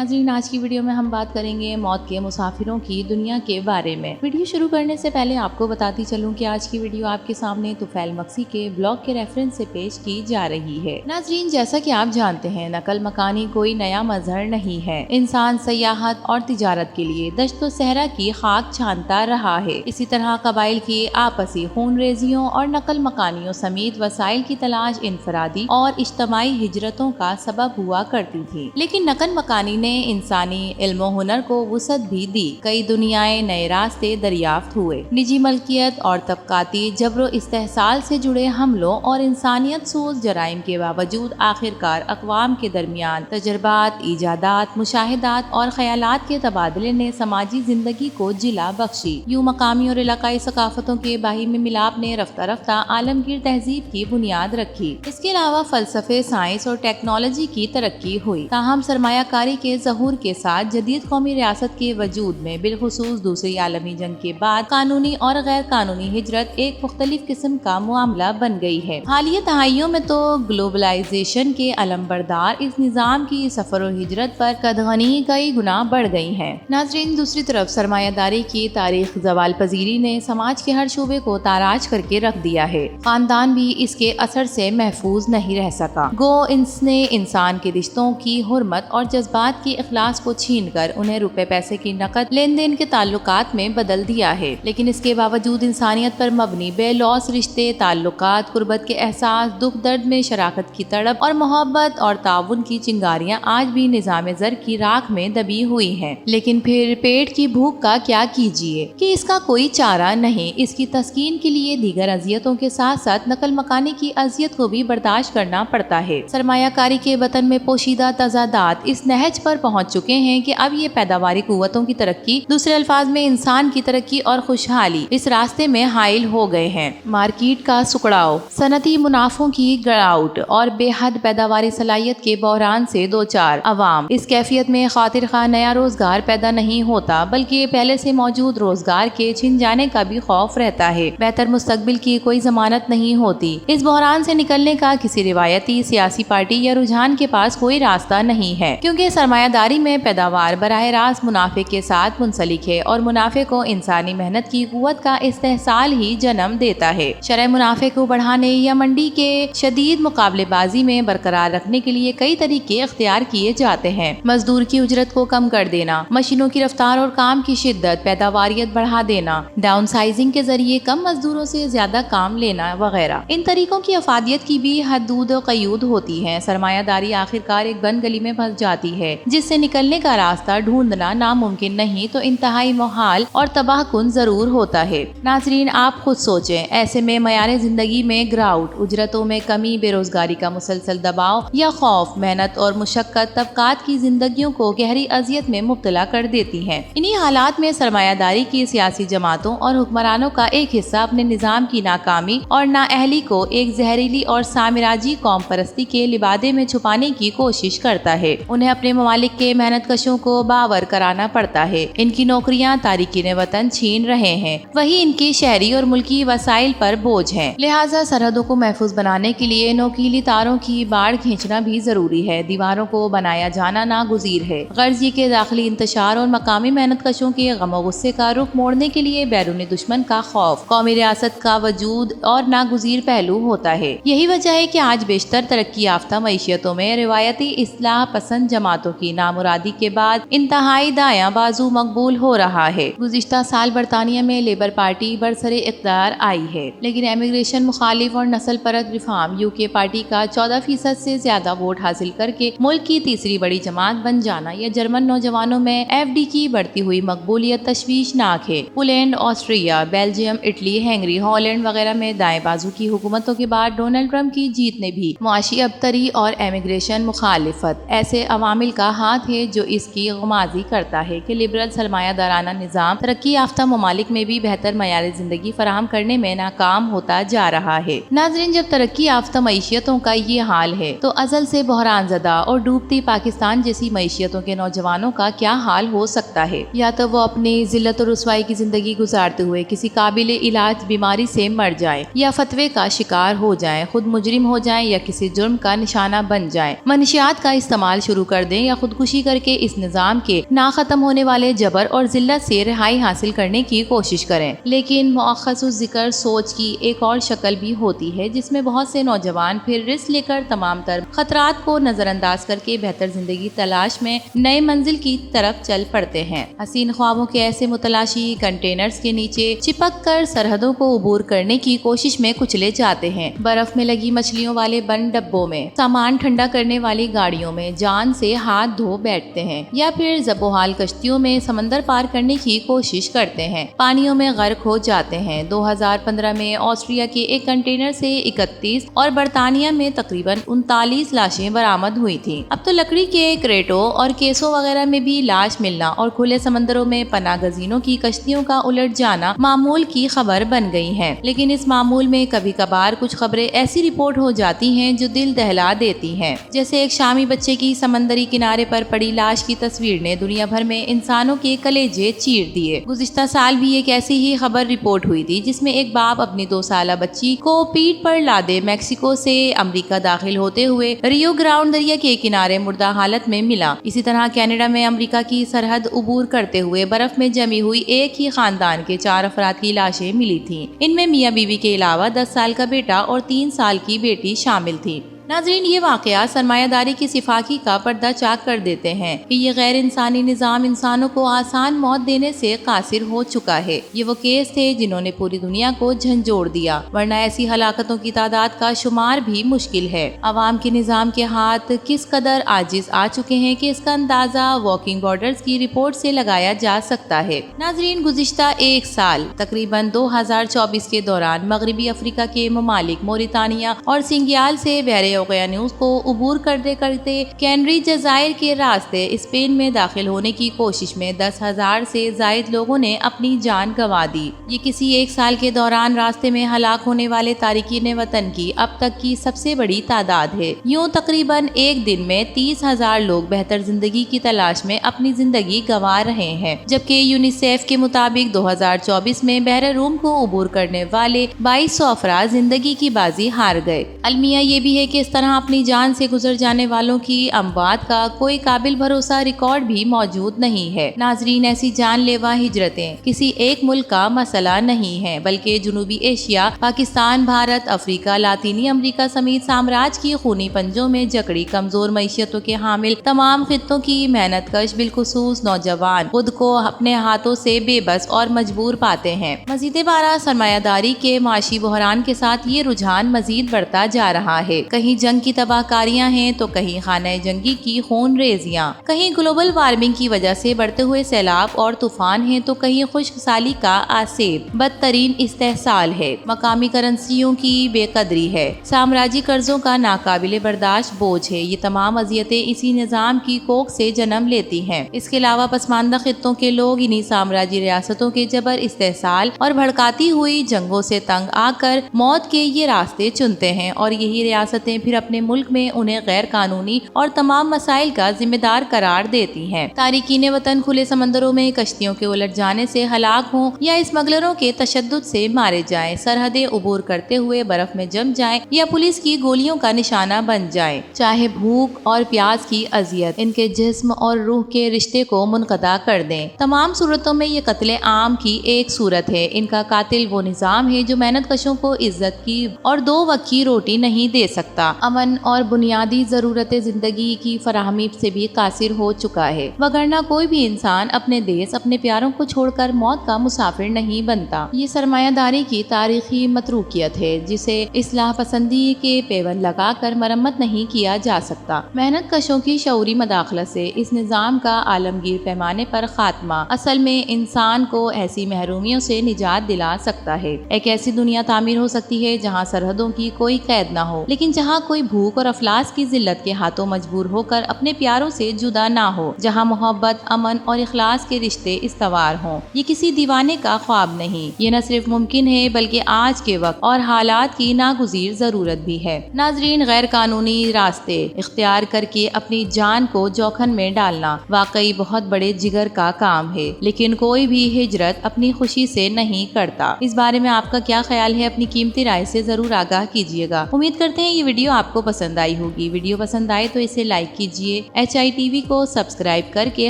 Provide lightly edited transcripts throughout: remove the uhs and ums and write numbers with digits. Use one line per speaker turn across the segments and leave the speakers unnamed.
ناظرین، آج کی ویڈیو میں ہم بات کریں گے موت کے مسافروں کی دنیا کے بارے میں۔ ویڈیو شروع کرنے سے پہلے آپ کو بتاتی چلوں کہ آج کی ویڈیو آپ کے سامنے طفیل مکسی کے بلاگ کے ریفرنس سے پیش کی جا رہی ہے۔ ناظرین، جیسا کہ آپ جانتے ہیں، نقل مکانی کوئی نیا مظہر نہیں ہے۔ انسان سیاحت اور تجارت کے لیے دشت و صحرا کی خاک چھانتا رہا ہے۔ اسی طرح قبائل کی آپسی خون ریزیوں اور نقل مکانیوں سمیت وسائل کی تلاش انفرادی اور اجتماعی ہجرتوں کا سبب ہوا کرتی تھی، لیکن نقل مکانی نے انسانی علم و ہنر کو وسعت بھی دی۔ کئی دنیائے نئے راستے دریافت ہوئے۔ نجی ملکیت اور طبقاتی جبر و استحصال سے جڑے حملوں اور انسانیت سوز جرائم کے باوجود آخرکار اقوام کے درمیان تجربات، ایجادات، مشاہدات اور خیالات کے تبادلے نے سماجی زندگی کو جلا بخشی۔ یوں مقامی اور علاقائی ثقافتوں کے باہمی ملاپ نے رفتہ رفتہ عالمگیر تہذیب کی بنیاد رکھی۔ اس کے علاوہ فلسفے، سائنس اور ٹیکنالوجی کی ترقی ہوئی۔ تاہم سرمایہ کاری کے ظہور کے ساتھ جدید قومی ریاست کے وجود میں، بالخصوص دوسری عالمی جنگ کے بعد، قانونی اور غیر قانونی ہجرت ایک مختلف قسم کا معاملہ بن گئی ہے۔ حالیہ دہائیوں میں تو گلوبلائزیشن کے علمبردار اس نظام کی سفر و ہجرت پر قدغنی کئی گنا بڑھ گئی ہیں۔ ناظرین، دوسری طرف سرمایہ داری کی تاریخ زوال پذیری نے سماج کے ہر شعبے کو تاراج کر کے رکھ دیا ہے۔ خاندان بھی اس کے اثر سے محفوظ نہیں رہ سکا۔ گو اس نے انسان کے رشتوں کی حرمت اور جذبات کی اخلاص کو چھین کر انہیں روپے پیسے کی نقد لین دین کے تعلقات میں بدل دیا ہے، لیکن اس کے باوجود انسانیت پر مبنی بے لوث رشتے، تعلقات، قربت کے احساس، دکھ درد میں شراکت کی تڑپ اور محبت اور تعاون کی چنگاریاں آج بھی نظام زر کی راکھ میں دبی ہوئی ہیں۔ لیکن پھر پیٹ کی بھوک کا کیا کیجیے کہ اس کا کوئی چارہ نہیں۔ اس کی تسکین کے لیے دیگر اذیتوں کے ساتھ ساتھ نقل مکانی کی اذیت کو بھی برداشت کرنا پڑتا ہے۔ سرمایہ کاری کے وطن میں پوشیدہ تضادات اس نہج پر پہنچ چکے ہیں کہ اب یہ پیداواری قوتوں کی ترقی، دوسرے الفاظ میں انسان کی ترقی اور خوشحالی، اس راستے میں حائل ہو گئے ہیں۔ مارکیٹ کا سکڑاؤ، صنعتی منافعوں کی گراوٹ اور بے حد پیداواری صلاحیت کے بحران سے دوچار عوام اس کیفیت میں خاطر خواہ نیا روزگار پیدا نہیں ہوتا، بلکہ پہلے سے موجود روزگار کے چھن جانے کا بھی خوف رہتا ہے۔ بہتر مستقبل کی کوئی ضمانت نہیں ہوتی۔ اس بحران سے نکلنے کا کسی روایتی سیاسی پارٹی یا رجحان کے پاس کوئی راستہ نہیں ہے، کیونکہ سرمایہ داری میں پیداوار براہ راست منافع کے ساتھ منسلک ہے اور منافع کو انسانی محنت کی قوت کا استحصال ہی جنم دیتا ہے۔ شرح منافع کو بڑھانے یا منڈی کے شدید مقابلے بازی میں برقرار رکھنے کے لیے کئی طریقے اختیار کیے جاتے ہیں۔ مزدور کی اجرت کو کم کر دینا، مشینوں کی رفتار اور کام کی شدت، پیداواریت بڑھا دینا، ڈاؤن سائزنگ کے ذریعے کم مزدوروں سے زیادہ کام لینا وغیرہ۔ ان طریقوں کی افادیت کی بھی حدود و قیود ہوتی ہیں۔ سرمایہ داری آخرکار ایک بند گلی میں پھنس جاتی ہے جس سے نکلنے کا راستہ ڈھونڈنا ناممکن نہیں تو انتہائی محال اور تباہ کن ضرور ہوتا ہے۔ ناظرین، آپ خود سوچیں، ایسے میں معیار زندگی میں گراوٹ، اجرتوں میں کمی، بے روزگاری کا مسلسل دباؤ یا خوف، محنت اور مشقت طبقات کی زندگیوں کو گہری اذیت میں مبتلا کر دیتی ہیں۔ انہی حالات میں سرمایہ داری کی سیاسی جماعتوں اور حکمرانوں کا ایک حصہ اپنے نظام کی ناکامی اور نااہلی کو ایک زہریلی اور سامراجی قوم پرستی کے لبادے میں چھپانے کی کوشش کرتا ہے۔ انہیں اپنے ممالک کے محنت کشوں کو باور کرانا پڑتا ہے۔ ان کی نوکریاں تارکین وطن چھین رہے ہیں، وہی ان کے شہری اور ملکی وسائل پر بوجھ ہیں۔ لہٰذا سرحدوں کو محفوظ بنانے کے لیے نوکیلی تاروں کی باڑ کھینچنا بھی ضروری ہے۔ دیواروں کو بنایا جانا ناگزیر ہے۔ غرض یہ کہ داخلی انتشار اور مقامی محنت کشوں کے غم و غصے کا رخ موڑنے کے لیے بیرونی دشمن کا خوف قومی ریاست کا وجود اور ناگزیر پہلو ہوتا ہے۔ یہی وجہ ہے کہ آج بیشتر ترقی یافتہ معیشتوں میں روایتی اصلاح پسند جماعتوں کی نامرادی کے بعد انتہائی دایاں بازو مقبول ہو رہا ہے۔ گزشتہ سال برطانیہ میں لیبر پارٹی برسر اقتدار آئی ہے، لیکن امیگریشن مخالف اور نسل پرست ریفارم UK پارٹی کا 14% سے زیادہ ووٹ حاصل کر کے ملک کی تیسری بڑی جماعت بن جانا یا جرمن نوجوانوں میں FD کی بڑھتی ہوئی مقبولیت تشویشناک ہے۔ Poland, Austria, Belgium, Italy, Hungary, Holland وغیرہ میں دائیں بازو کی حکومتوں کے بعد ڈونلڈ ٹرمپ کی جیت نے بھی معاشی ابتری اور امیگریشن مخالفت ایسے عوامل کا ہاتھ ہے جو اس کی غمازی کرتا ہے کہ لبرل سرمایہ دارانہ نظام ترقی یافتہ ممالک میں بھی بہتر معیار زندگی فراہم کرنے میں ناکام ہوتا جا رہا ہے۔ ناظرین، جب ترقی یافتہ معیشتوں کا یہ حال ہے تو ازل سے بحران زدہ اور ڈوبتی پاکستان جیسی معیشتوں کے نوجوانوں کا کیا حال ہو سکتا ہے؟ یا تو وہ اپنی ذلت اور رسوائی کی زندگی گزارتے ہوئے کسی قابل علاج بیماری سے مر جائیں، یا فتوے کا شکار ہو جائیں، خود مجرم ہو جائیں، یا کسی جرم کا نشانہ بن جائیں، منشیات کا استعمال شروع کر دیں، یا خود خودکشی کر کے اس نظام کے نہ ختم ہونے والے جبر اور ذلت سے رہائی حاصل کرنے کی کوشش کریں۔ لیکن مؤخذ الذکر سوچ کی ایک اور شکل بھی ہوتی ہے جس میں بہت سے نوجوان پھر رسک لے کر تمام تر خطرات کو نظر انداز کر کے بہتر زندگی تلاش میں نئے منزل کی طرف چل پڑتے ہیں۔ حسین خوابوں کے ایسے متلاشی کنٹینرز کے نیچے چپک کر سرحدوں کو عبور کرنے کی کوشش میں کچلے جاتے ہیں، برف میں لگی مچھلیوں والے بند ڈبوں میں، سامان ٹھنڈا کرنے والی گاڑیوں میں جان سے ہاتھ دھو بیٹھتے ہیں، یا پھر زبوحال کشتیوں میں سمندر پار کرنے کی کوشش کرتے ہیں، پانیوں میں غرق ہو جاتے ہیں۔ 2015 میں آسٹریا کے ایک کنٹینر سے 31 اور برطانیہ میں تقریباً 39 لاشیں برآمد ہوئی تھیں۔ اب تو لکڑی کے کریٹوں اور کیسوں وغیرہ میں بھی لاش ملنا اور کھلے سمندروں میں پناہ گزینوں کی کشتیوں کا الٹ جانا معمول کی خبر بن گئی ہے۔ لیکن اس معمول میں کبھی کبھار کچھ خبریں ایسی رپورٹ ہو جاتی ہیں جو دل دہلا دیتی ہیں، جیسے ایک شامی بچے کی سمندری کنارے پر پڑی لاش کی تصویر نے دنیا بھر میں انسانوں کے کلیجے چیر دیے۔ گزشتہ سال بھی ایک ایسی ہی خبر رپورٹ ہوئی تھی جس میں ایک باپ اپنی 2 سالہ بچی کو پیٹھ پر لادے میکسیکو سے امریکہ داخل ہوتے ہوئے ریو گرانڈ دریا کے کنارے مردہ حالت میں ملا۔ اسی طرح کینیڈا میں امریکہ کی سرحد عبور کرتے ہوئے برف میں جمی ہوئی ایک ہی خاندان کے 4 افراد کی لاشیں ملی تھیں۔ ان میں میاں بیوی کے علاوہ 10 سال کا بیٹا اور 3 سال کی بیٹی شامل تھی۔ ناظرین، یہ واقعہ سرمایہ داری کی سفاکی کا پردہ چاک کر دیتے ہیں کہ یہ غیر انسانی نظام انسانوں کو آسان موت دینے سے قاصر ہو چکا ہے۔ یہ وہ کیس تھے جنہوں نے پوری دنیا کو جھنجھوڑ دیا، ورنہ ایسی ہلاکتوں کی تعداد کا شمار بھی مشکل ہے۔ عوام کے نظام کے ہاتھ کس قدر عاجز آ چکے ہیں کہ اس کا اندازہ واکنگ بارڈرز کی رپورٹ سے لگایا جا سکتا ہے۔ ناظرین، گزشتہ ایک سال تقریباً 2024 کے دوران مغربی افریقہ کے ممالک موریتانیہ اور سینگیال سے بحر اوقیانوس کو عبور کرتے کرتے کینری جزائر کے راستے اسپین میں داخل ہونے کی کوشش میں 10,000 سے زائد لوگوں نے اپنی جان گنوا دی۔ یہ کسی ایک سال کے دوران راستے میں ہلاک ہونے والے تارکین وطن کی اب تک کی سب سے بڑی تعداد ہے۔ یوں تقریباً ایک دن میں 30,000 لوگ بہتر زندگی کی تلاش میں اپنی زندگی گنوا رہے ہیں، جبکہ یونیسیف کے مطابق 2024 میں بحر روم کو عبور کرنے والے 2200 افراد زندگی کی بازی ہار گئے۔ المیہ یہ بھی ہے کہ اس طرح اپنی جان سے گزر جانے والوں کی اموات کا کوئی قابل بھروسہ ریکارڈ بھی موجود نہیں ہے۔ ناظرین، ایسی جان لیوا ہجرتیں کسی ایک ملک کا مسئلہ نہیں ہے، بلکہ جنوبی ایشیا، پاکستان، بھارت، افریقہ، لاطینی امریکہ سمیت سامراج کی خونی پنجوں میں جکڑی کمزور معیشتوں کے حامل تمام خطوں کی محنت کش بالخصوص نوجوان خود کو اپنے ہاتھوں سے بے بس اور مجبور پاتے ہیں۔ مزید برآں سرمایہ داری کے معاشی بحران کے ساتھ یہ رجحان مزید بڑھتا جا رہا ہے۔ کہیں جنگ کی تباہ کاریاں ہیں تو کہیں خانہ جنگی کی خون ریزیاں، کہیں گلوبل وارمنگ کی وجہ سے بڑھتے ہوئے سیلاب اور طوفان ہیں تو کہیں خشک سالی کا آسیب، بدترین استحصال ہے، مقامی کرنسیوں کی بے قدری ہے، سامراجی قرضوں کا ناقابل برداشت بوجھ ہے۔ یہ تمام اذیتیں اسی نظام کی کوکھ سے جنم لیتی ہیں۔ اس کے علاوہ پسماندہ خطوں کے لوگ انہی سامراجی ریاستوں کے جبر، استحصال اور بھڑکاتی ہوئی جنگوں سے تنگ آ کر موت کے یہ راستے چنتے ہیں، اور یہی ریاستیں پھر اپنے ملک میں انہیں غیر قانونی اور تمام مسائل کا ذمہ دار قرار دیتی ہیں۔ تارکین وطن کھلے سمندروں میں کشتیوں کے الٹ جانے سے ہلاک ہوں یا اسمگلروں کے تشدد سے مارے جائیں، سرحدیں عبور کرتے ہوئے برف میں جم جائیں یا پولیس کی گولیوں کا نشانہ بن جائیں، چاہے بھوک اور پیاس کی اذیت ان کے جسم اور روح کے رشتے کو منقطع کر دیں، تمام صورتوں میں یہ قتل عام کی ایک صورت ہے۔ ان کا قاتل وہ نظام ہے جو محنت کشوں کو عزت کی اور 2 وقت کی روٹی نہیں دے سکتا، امن اور بنیادی ضرورت زندگی کی فراہمی سے بھی قاصر ہو چکا ہے، وگرنہ کوئی بھی انسان اپنے دیس، اپنے پیاروں کو چھوڑ کر موت کا مسافر نہیں بنتا۔ یہ سرمایہ داری کی تاریخی متروکیت ہے جسے اصلاح پسندی کے پیوند لگا کر مرمت نہیں کیا جا سکتا۔ محنت کشوں کی شعوری مداخلت سے اس نظام کا عالمگیر پیمانے پر خاتمہ اصل میں انسان کو ایسی محرومیوں سے نجات دلا سکتا ہے۔ ایک ایسی دنیا تعمیر ہو سکتی ہے جہاں سرحدوں کی کوئی قید نہ ہو، لیکن جہاں کوئی بھوک اور افلاس کی ذلت کے ہاتھوں مجبور ہو کر اپنے پیاروں سے جدا نہ ہو، جہاں محبت، امن اور اخلاص کے رشتے استوار ہوں۔ یہ کسی دیوانے کا خواب نہیں، یہ نہ صرف ممکن ہے بلکہ آج کے وقت اور حالات کی ناگزیر ضرورت بھی ہے۔ ناظرین، غیر قانونی راستے اختیار کر کے اپنی جان کو جوکھن میں ڈالنا واقعی بہت بڑے جگر کا کام ہے، لیکن کوئی بھی ہجرت اپنی خوشی سے نہیں کرتا۔ اس بارے میں آپ کا کیا خیال ہے؟ اپنی قیمتی رائے سے ضرور آگاہ کیجیے گا۔ امید کرتے ہیں یہ ویڈیو آپ کو پسند آئی ہوگی۔ ویڈیو پسند آئے تو اسے لائک کیجیے، HI TV کو سبسکرائب کر کے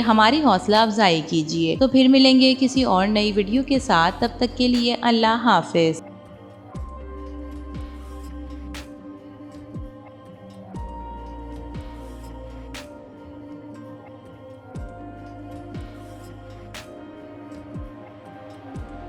ہماری حوصلہ افزائی کیجیے۔ تو پھر ملیں گے کسی اور نئی ویڈیو کے ساتھ، تب تک کے لیے اللہ حافظ۔